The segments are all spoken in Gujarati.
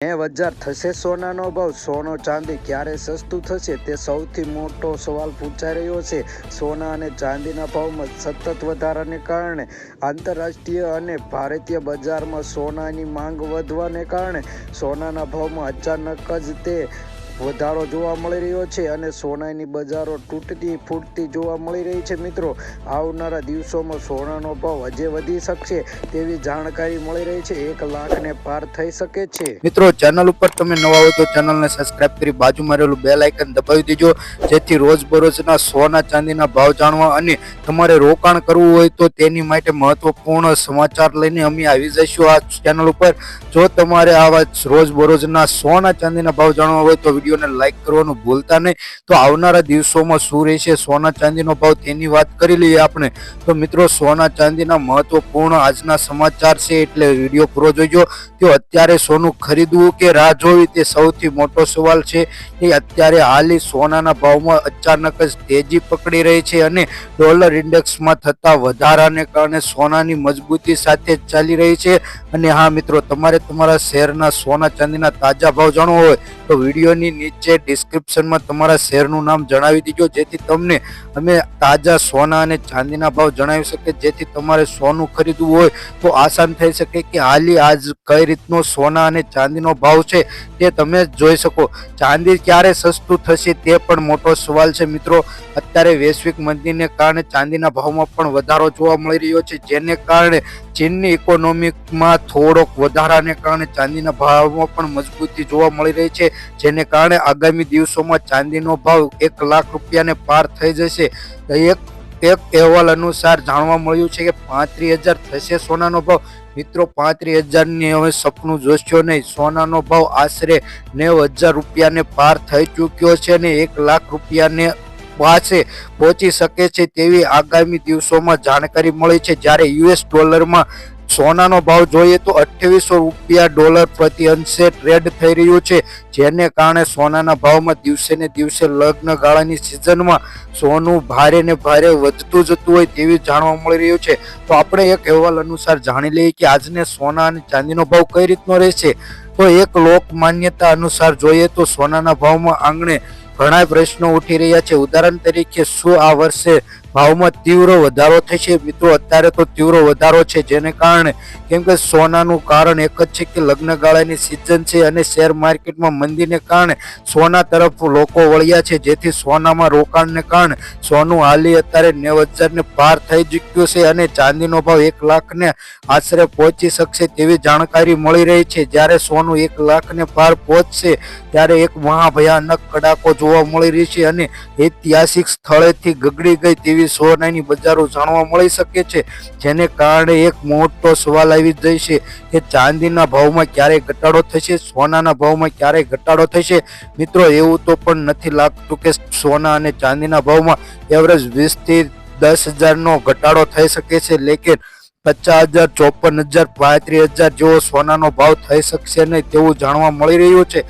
બજાર થશે સોનાનો ભાવ? સોનો ચાંદી ક્યારે સસ્તું થશે તે સૌથી મોટો સવાલ પૂછાઈ રહ્યો છે. સોના અને ચાંદીના ભાવમાં સતત વધારાને કારણે આંતરરાષ્ટ્રીય અને ભારતીય બજારમાં સોનાની માંગ વધવાને કારણે સોનાના ભાવમાં અચાનક જ તે વધારો જોવા મળી રહ્યો છે અને સોનાની બજારો તૂટતી ફૂટતી જોવા મળી રહી છે. મિત્રો, આવનારા દિવસોમાં સોનાનો ભાવ હજી વધી શકશે તેવી જાણકારી મળી રહી છે. 1 લાખને પાર થઈ શકે છે. મિત્રો, ચેનલ ઉપર તમે નવા હોય તો ચેનલને સબસ્ક્રાઇબ કરી બાજુમાં રહેલું બેલ આઇકન દબાવી દેજો, જેથી રોજબરોજના સોના ચાંદીના ભાવ જાણવા અને તમારે રોકાણ કરવું હોય તો તેની માટે મહત્વપૂર્ણ સમાચાર લઈને અમે આવી જઈશું આ ચેનલ ઉપર. જો તમારે આવા રોજબરોજના સોના ચાંદીના ભાવ જાણવા હોય તો વિડીયોને લાઈક કરવાનું ભૂલતા નહીં. તો આવનારા દિવસોમાં શું રહેશે સોના ચાંદીનો ભાવ તેની વાત કરી લઈએ આપણે. તો મિત્રો, સોના ચાંદીના મહત્વપૂર્ણ આજના સમાચાર છે, એટલે વિડીયો પૂરો જોઈજો. તો અત્યારે સોનું ખરીદવું કે રાહ જોવી તે સૌથી મોટો સવાલ છે. એ અત્યારે હાલી સોનાના ભાવમાં અચાનક જ તેજી પકડી રહી છે અને ડોલર ઇન્ડેક્સમાં થતા વધારાને કારણે સોનાની મજબૂતી સાથે જ ચાલી રહી છે. અને હા મિત્રો, તમારે તમારા શહેરના સોના ચાંદીના તાજા ભાવ જાણવો હોય તો વિડીયોની નીચે ડિસ્ક્રિપ્શનમાં તમારા શહેરનું નામ જણાવી દીજો, જેથી તમને અમે તાજા સોના અને ચાંદીના ભાવ જણાવી શકીએ. જેથી તમારે સોનું ખરીદવું હોય તો આસાન થઈ શકે કે હાલી આજ કઈ રીતનો સોના અને ચાંદીનો ભાવ છે તે તમે જોઈ શકો. ચાંદી ક્યારે સસ્તું થશે તે પણ મોટો સવાલ છે. મિત્રો, અત્યારે વૈશ્વિક મંદીને કારણે ચાંદીના ભાવમાં પણ વધારો જોવા મળી રહ્યો છે, જેને કારણે ચીનની ઇકોનોમીમાં થોડોક વધારાને કારણે ચાંદીના ભાવમાં પણ મજબૂતી જોવા મળી રહી છે, જેને કારણે આગામી દિવસોમાં ચાંદીનો ભાવ 1 લાખ રૂપિયાને પાર થઈ જશે. એક અહેવાલ અનુસાર જાણવા મળ્યું છે કે 35,000 થશે સોનાનો ભાવ. મિત્રો, 35,000ની હવે સપનું જોશો નહીં. સોનાનો ભાવ આશરે 90,000 રૂપિયાને પાર થઈ ચૂક્યો છે અને 1 લાખ રૂપિયાને પાસે પહોંચી શકે છે તેવી આગામી દિવસોમાં જાણકારી મળી છે. જ્યારે યુએસ ડોલરમાં સોનાનો ભાવ જોઈએ તો 2800 રૂપિયા ડોલર પ્રતિ અંશે ટ્રેડ થઈ રહ્યું છે, જેને કારણે સોનાના ભાવમાં દિવસે ને દિવસે લગ્ન ગાળાની સિઝનમાં સોનું ભારે ને ભારે વધતું જતું હોય તેવી જાણવા મળી રહ્યું છે. તો આપણે એક અહેવાલ અનુસાર જાણી લઈએ કે આજને સોના અને ચાંદીનો ભાવ કઈ રીતનો રહેશે. તો એક લોક માન્યતા અનુસાર જોઈએ તો સોનાના ભાવમાં આંગણે ઘણા પ્રશ્નો ઉઠી રહ્યા છે. ઉદાહરણ તરીકે, શું આ વર્ષે ભાવમાં તીવ્ર વધારો થશે? મિત્રો, અત્યારે તો તીવ્ર વધારો છે, જેને કારણે કેમ કે સોનાનું કારણ એક જ છે કે લગ્નગાળાની સિઝન છે અને શેર માર્કેટમાં મંદીને કારણે સોના તરફ લોકો વળ્યા છે, જેથી સોનામાં રોકાણને કારણે સોનું હાલી અત્યારે 90,000ને પાર થઈ ચૂક્યું છે અને ચાંદીનો ભાવ 1 લાખને આશરે પહોંચી શકશે તેવી જાણકારી મળી રહી છે. જ્યારે સોનું 1 લાખને પાર પહોંચશે ત્યારે એક મહાભયાનક કડાકો જોવા મળી રહી છે અને ઐતિહાસિક સ્થળેથી ગગડી ગઈ તેવી સોનાની બજારો જાણવા મળી શકે છે, જેને કારણે એક મોટો સવાલ આવી જાય છે કે ચાંદીના ભાવમાં ક્યારે ઘટાડો થશે, સોનાના ભાવમાં ક્યારે ઘટાડો થશે. મિત્રો, એવું તો પણ નથી લાગતું કે સોના અને ચાંદીના ભાવમાં એવરેજ 20,000 થી 10,000નો ઘટાડો થઈ શકે છે, લેકિન 50,000, 54,000, 35,000 જેવો સોનાનો ભાવ થઈ શકશે નહીં તેવું જાણવા મળી રહ્યું છે.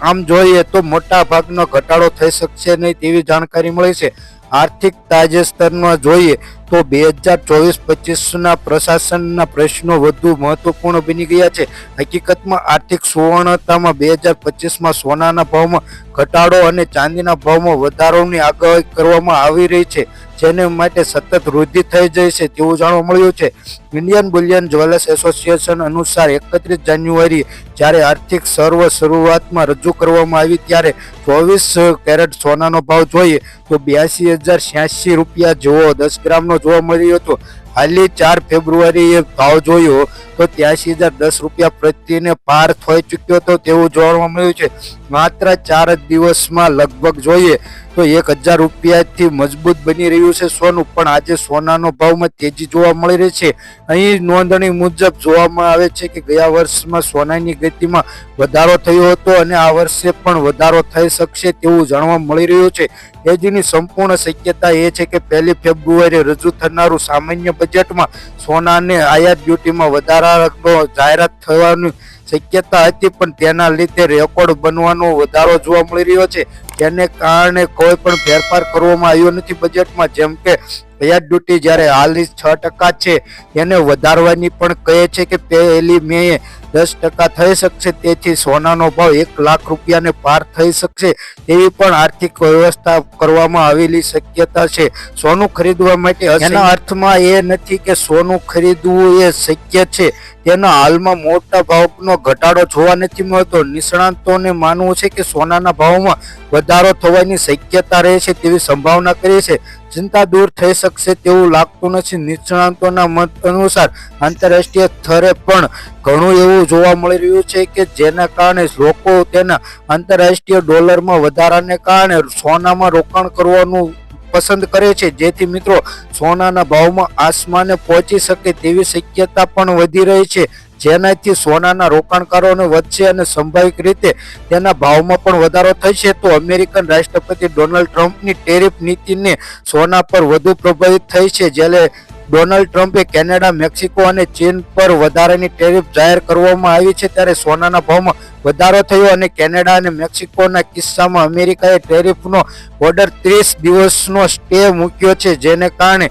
આમ જોઈએ તો મોટા ભાગનો ઘટાડો થઈ શકશે નહીં તેવી જાણકારી મળી છે. આર્થિક તાજેતરમાં જોઈએ તો 2024-25ના પ્રશાસનના પ્રશ્નો વધુ મહત્વપૂર્ણ બની ગયા છે. હકીકતમાં આર્થિક સુવર્ણતામાં 2025માં સોનાના ભાવમાં ઘટાડો અને ચાંદીના ભાવમાં વધારોની આગાહી કરવામાં આવી રહી છે, જેને માટે સતત વૃદ્ધિ થઈ જાય છે તેવું જાણવા મળ્યું છે. ઇન્ડિયન બુલિયન જ્વેલર્સ એસોસિએશન અનુસાર 31 જાન્યુઆરી જ્યારે આર્થિક શરૂઆતમાં રજૂ કરવામાં આવી ત્યારે 24 કેરેટ સોનાનો ભાવ જોઈએ તો 82,086 રૂપિયા જેવો 10 ગ્રામનો જોવા મળ્યો હતો. હાલની 4 ફેબ્રુઆરીએ ભાવ જોયો તો 83,010 રૂપિયા પ્રતિને પાર થઈ ચૂક્યો હતો તેવું જાણવા મળ્યું છે. માત્ર 4 દિવસમાં લગભગ જોઈએ તો 1,000 રૂપિયાથી મજબૂત બની રહ્યું છે સોનું. પણ આજે સોનાનો ભાવમાં તેજી જોવા મળી રહી છે. અહીં નોંધણી મુજબ જોવામાં આવે છે કે ગયા વર્ષમાં સોનાની ગતિમાં વધારો થયો હતો અને આ વર્ષે પણ વધારો થઈ શકશે તેવું જાણવા મળી રહ્યું છે. તેજીની સંપૂર્ણ શક્યતા એ છે કે 1 ફેબ્રુઆરીએ રજૂ થનારું સામાન્ય બજેટમાં સોના અને આયાત ડ્યુટીમાં વધારાનો જાહેરાત થવાની શક્યતા હતી, પણ તેના લીધે રેકોર્ડ બનવાનો વધારો જોવા મળી રહ્યો છે. તેને કારણે કોઈ પણ ફેરફાર કરવામાં આવ્યો નથી બજેટમાં. જેમ કે પેટ ડ્યુટી જ્યારે હાલની 6% છે એને વધારવાની પણ કહે છે કે 1 મેએ 10% થઈ શકશે. તેથી સોનાનો ભાવ 1 લાખ રૂપિયાને પાર થઈ શકશે તેવી પણ આર્થિક વ્યવસ્થા કરવામાં આવેલી શક્યતા છે. સોનું ખરીદવા માટે એના અર્થમાં એ નથી કે સોનું ખરીદવું એ શક્ય છે. તેના હાલમાં મોટા ભાવનો ઘટાડો જોવા નથી મળતો. નિષ્ણાતોને માનવું છે કે સોનાના ભાવમાં વધારો થવાની શક્યતા રહે છે તેવી સંભાવના કરી છે. ચિંતા દૂર થઈ શકશે તેવું લાગતું નથી. નિષ્ણાતોના મત અનુસાર આંતરરાષ્ટ્રીય સ્તરે પણ ઘણું એવું જોવા મળી રહ્યું છે કે જેના કારણે લોકો તેના આંતરરાષ્ટ્રીય ડોલરમાં વધારાને કારણે સોનામાં રોકાણ કરવાનું પસંદ કરે છે. જેથી મિત્રો સોનાના ભાવમાં આસમાને પહોંચી શકે તેવી શક્યતા પણ વધી રહી છે, જેનાથી સોનાના રોકાણકારોને વધશે અને સંભાવિત રીતે તેના ભાવમાં પણ વધારો થશે. તો અમેરિકન રાષ્ટ્રપતિ ડોનાલ્ડ ટ્રમ્પની ટેરિફ નીતિને સોના પર વધુ પ્રભાવિત થઈ છે. જ્યારે ડોનાલ્ડ ટ્રમ્પે કેનેડા, મેક્સિકો અને ચીન પર વધારાની ટેરિફ જાહેર કરવામાં આવી છે ત્યારે સોનાના ભાવમાં વધારો થયો અને કેનેડા અને મેક્સિકોના કિસ્સામાં અમેરિકાએ ટેરિફનો ઓર્ડર 30 દિવસનો સ્ટે મૂક્યો છે, જેને કારણે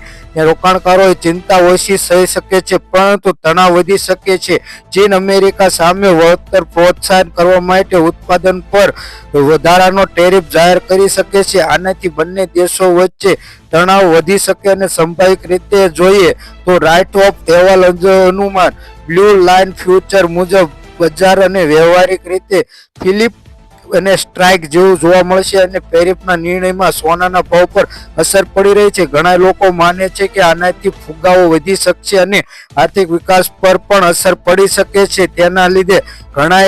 રોકાણકારોએ ચિંતા ઓછી થઈ શકે છે પરંતુ તણાવ વધી શકે છે. ચીન અમેરિકા સામે વળતર પ્રોત્સાહન કરવા માટે ઉત્પાદન પર વધારાનો ટેરિફ જાહેર કરી શકે છે. આનાથી બંને દેશો વચ્ચે તણાવ વધી શકે અને સંભાવિત રીતે જોઈએ તો રાઇટ ઓફ અહેવાલ અનુમાન બ્લુ લાઇન ફ્યુચર મુજબ બજાર અને વ્યવહારિક રીતે ફિલિપ અને સ્ટ્રાઇક જેવું જોવા મળશે અને ટેરિફના નિર્ણયમાં સોનાના ભાવ પર અસર પડી રહી છે. ઘણા લોકો માને છે કે આનાથી ફુગાવો વધી શકશે અને આર્થિક વિકાસ પર પણ અસર પડી શકે છે. તેના લીધે ઘણા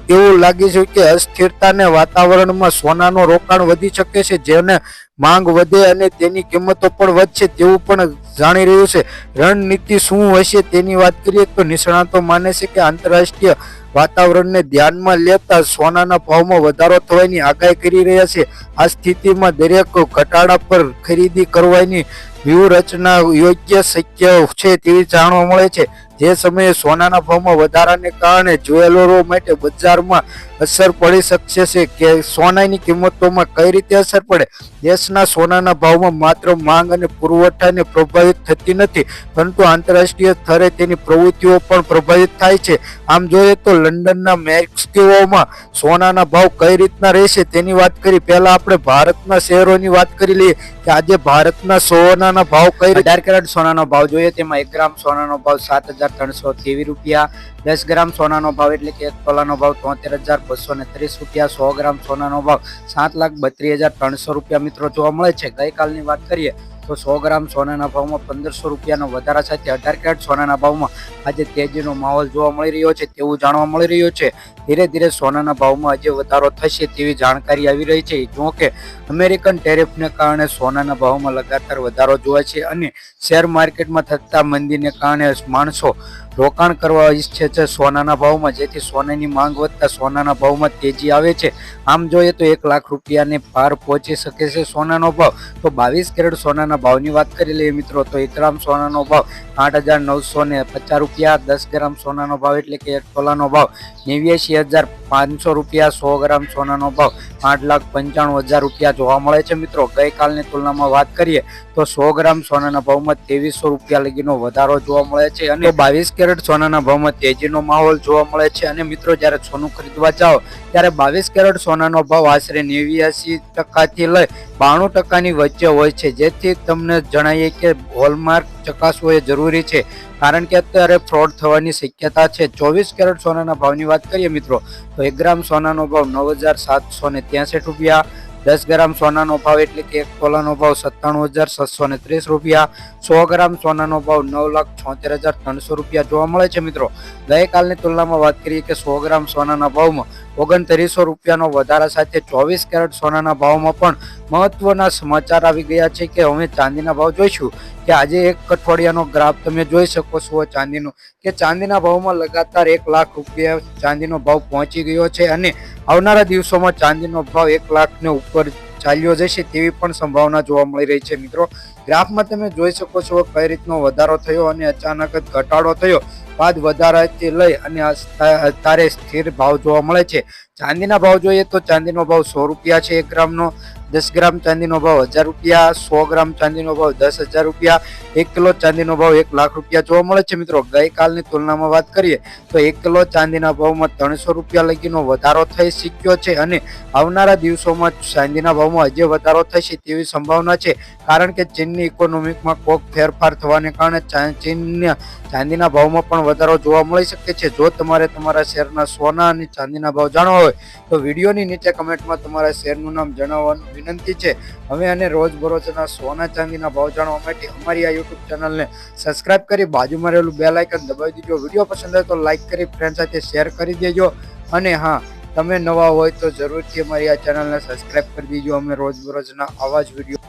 એવું લાગે છે કે અસ્થિરતાના વાતાવરણમાં સોનાનું રોકાણ વધી શકે છે, જેને માંગ વધે અને તેની કિંમતો પણ વધશે તેવું પણ જાણી રહ્યું છે. રણનીતિ શું હશે તેની વાત કરીએ તો નિષ્ણાતો માને છે કે આંતરરાષ્ટ્રીય વાતાવરણને ધ્યાનમાં લેતા સોનાના ભાવમાં વધારો થવાની આગાહી કરી રહ્યા છે. આ સ્થિતિમાં દરેક ઘટાડા પર ખરીદી કરવાની વ્યૂહરચના યોગ્ય શક્ય છે તેવી જાણવા મળે છે. જે સમયે સોનાના ભાવમાં વધારાને કારણે જ્વેલરો માટે બજારમાં અસર પડી શકશે છે કે સોનાની કિંમતોમાં કઈ રીતે અસર પડે. દેશના સોનાના ભાવમાં માત્ર માંગ અને પુરવઠાને પ્રભાવિત થતી નથી પરંતુ આંતરરાષ્ટ્રીય સ્તરે તેની પ્રવૃત્તિઓ પણ પ્રભાવિત થાય છે. આમ જોઈએ તો લંડનના મેક્સિકોમાં સોનાના ભાવ કઈ રીતના રહેશે તેની વાત કરી. પહેલા આપણે ભારતના શહેરોની વાત કરી લઈએ કે આજે ભારતના સોનાના ભાવ કઈ 18 કેરેટ સોનાનો ભાવ જોઈએ તેમાં 1 ગ્રામ સોનાનો ભાવ 7,323 રૂપિયા, 10 ગ્રામ સોનાનો ભાવ એટલે કે 1 તોલાનો ભાવ 73,230 રૂપિયા, 100 ગ્રામ સોનાનો ભાવ 7,32,300 રૂપિયા મિત્રો જોવા મળે છે. ગઈકાલની વાત કરીએ તો 100 ગ્રામ સોનાના ભાવમાં 1500 રૂપિયાનો વધારા સાથે 18 કેરેટ સોનાના ભાવમાં આજે તેજીનો માહોલ જોવા મળી રહ્યો છે તેવું જાણવા મળી રહ્યું છે. ધીરે ધીરે સોનાના ભાવમાં આજે વધારો થશે તેવી જાણકારી આવી રહી છે. જો કે અમેરિકન ટેરિફને કારણે સોનાના ભાવમાં લગાતાર વધારો જોવાય છે અને શેર માર્કેટમાં થતા મંદીને કારણે માણસો રોકાણ કરવા ઈચ્છે છે સોનાના ભાવમાં, જેથી સોનાની માંગ વધતા સોનાના ભાવમાં તેજી આવે છે. આમ જોઈએ તો 1 લાખ રૂપિયાને પાર પહોંચી શકે છે સોનાનો ભાવ. તો 22 કેરેટ સોનાના ભાવની વાત કરી લઈએ મિત્રો તો 1 ગ્રામ સોનાનો ભાવ 8,950 રૂપિયા, 10 ગ્રામ સોનાનો ભાવ એટલે કે 1 તોલાનો ભાવ 89,500 રૂપિયા, 100 ગ્રામ સોનાનો ભાવ 8,95,000 રૂપિયા જોવા મળે છે મિત્રો. ગઈકાલની તુલનામાં વાત કરીએ તો 100 ગ્રામ સોનાના ભાવમાં 2300 રૂપિયા લગીનો વધારો જોવા મળે છે અને 22 કેરેટ સોનાના ભાવમાં તેજીનો માહોલ જોવા મળે છે. અને મિત્રો જ્યારે સોનું ખરીદવા જાઓ ત્યારે 22 કેરેટ સોનાનો ભાવ આશરે 89% થી લઈ 92% વચ્ચે હોય છે. જેથી તમને જણાવીએ કે હોલમાર્ક ચકાસવો એ જરૂરી છે કારણ કે અત્યારે ફ્રોડ થવાની શક્યતા છે. 24 કેરેટ સોનાના ભાવની વાત કરીએ મિત્રો તો 1 ગ્રામ સોનાનો ભાવ 9,763 રૂપિયા, 10 ગ્રામ સોનાનો ભાવ એટલે કે 1 તોલાનો ભાવ 97,730 રૂપિયા, 100 ગ્રામ સોનાનો ભાવ 9,76,300 રૂપિયા જોવા મળે છે મિત્રો. ગઈકાલની તુલનામાં વાત કરીએ કે 100 ગ્રામ સોનાના ભાવમાં 2900 રૂપિયાનો વધારા સાથે 24 કેરેટ સોનાના ભાવમાં પણ મહત્વના સમાચાર આવી ગયા છે કે હવે ચાંદીના ભાવ જોઈશું કે આજે એક અઠવાડિયાનો ગ્રાફ તમે જોઈ શકો છો ચાંદીનો કે ચાંદીના ભાવમાં લગાતાર 1 લાખ રૂપિયા ચાંદીનો ભાવ પહોંચી ગયો છે અને આવનારા દિવસોમાં ચાંદીનો ભાવ 1 લાખને ઉપર ચાલ્યો જશે તેવી પણ સંભાવના જોવા મળી રહી છે મિત્રો. ગ્રાફમાં તમે જોઈ શકો છો કઈ રીતનો વધારો થયો અને અચાનક જ ઘટાડો થયો બાદ વધારાથી લઈ અને અત્યારે સ્થિર ભાવ જોવા મળે છે. ચાંદીના ભાવ જોઈએ તો ચાંદીનો ભાવ 100 રૂપિયા છે 1 ગ્રામનો. 10 ગ્રામ ચાંદીનો ભાવ 1000 રૂપિયા. 100 ગ્રામ ચાંદીનો ભાવ 10,000 રૂપિયા. 1 કિલો ચાંદીનો ભાવ 1 લાખ રૂપિયા જોવા મળે છે મિત્રો. ગઈકાલની તુલનામાં વાત કરીએ તો 1 કિલો ચાંદીના ભાવમાં 300 રૂપિયા લગીનો વધારો થઈ શક્યો છે અને આવનારા દિવસોમાં ચાંદીના ભાવમાં હજી વધારો થશે તેવી સંભાવના છે, કારણ કે ચીનની ઇકોનોમીમાં કોક ફેરફાર થવાને કારણે ચીનના ચાંદીના ભાવમાં પણ વધારો જોવા મળી શકે છે. જો તમારે તમારા શહેરના સોના અને ચાંદીના ભાવ જાણવા હોય તો વિડીયોની નીચે કમેન્ટમાં તમારા શહેરનું નામ જણાવવાનું વિનંતી છે. હવે અને રોજબરોજના સોના ચાંદીના ભાવ જાણવા માટે અમારી આ યુટ્યુબ ચેનલને સબસ્ક્રાઇબ કરી બાજુમાં રહેલું બેલ આઇકન દબાવી દેજો. વિડીયો પસંદ આવે તો લાઇક કરી ફ્રેન્ડ સાથે શેર કરી દેજો. અને હા, તમે નવા હોય તો જરૂરથી અમારી આ ચેનલને સબસ્ક્રાઇબ કરી દેજો. અમે રોજબરોજના આવા જ વિડીયો